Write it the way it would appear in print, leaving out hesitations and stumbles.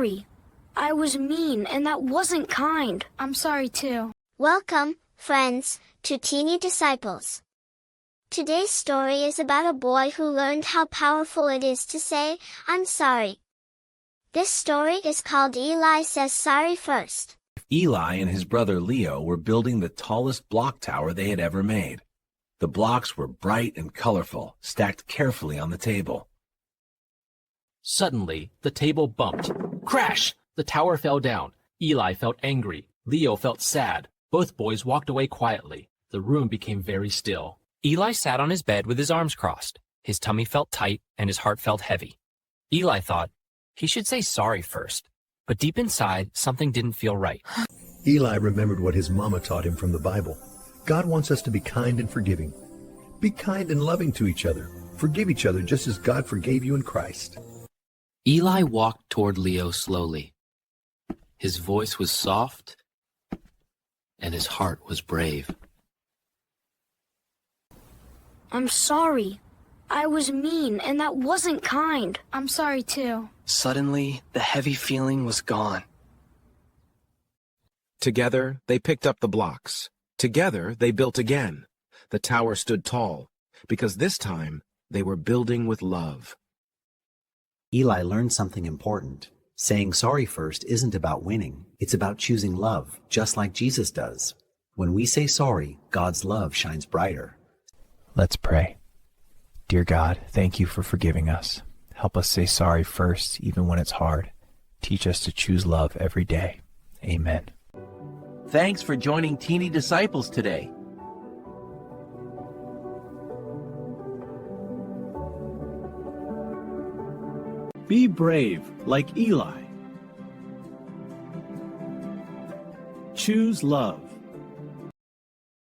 sorry. I was mean and that wasn't kind. I'm sorry too. Welcome, friends, to Teeny Disciples. Today's story is about a boy who learned how powerful it is to say, "I'm sorry." This story is called Eli Says Sorry First. Eli and his brother Leo were building the tallest block tower they had ever made. The blocks were bright and colorful, stacked carefully on the table. Suddenly, the table bumped. Crash! The tower fell down. Eli felt angry. Leo felt sad. Both boys walked away quietly. The room became very still. Eli sat on his bed with his arms crossed. His tummy felt tight and his heart felt heavy. Eli thought he should say sorry first, but deep inside, something didn't feel right. Eli remembered what his mama taught him from the Bible. God wants us to be kind and forgiving. Be kind and loving to each other. Forgive each other just as God forgave you in Christ. Eli walked toward Leo slowly. His voice was soft, and his heart was brave. I'm sorry. I was mean and that wasn't kind. I'm sorry too. Suddenly, the heavy feeling was gone. Together, they picked up the blocks. Together, they built again. The tower stood tall, because this time, they were building with love. Eli learned something important. Saying sorry first isn't about winning. It's about choosing love, just like Jesus does. When we say sorry, God's love shines brighter. Let's pray. Dear God, thank you for forgiving us. Help us say sorry first, even when it's hard. Teach us to choose love every day. Amen. Thanks for joining Teeny Disciples today. Be brave like Eli. Choose love.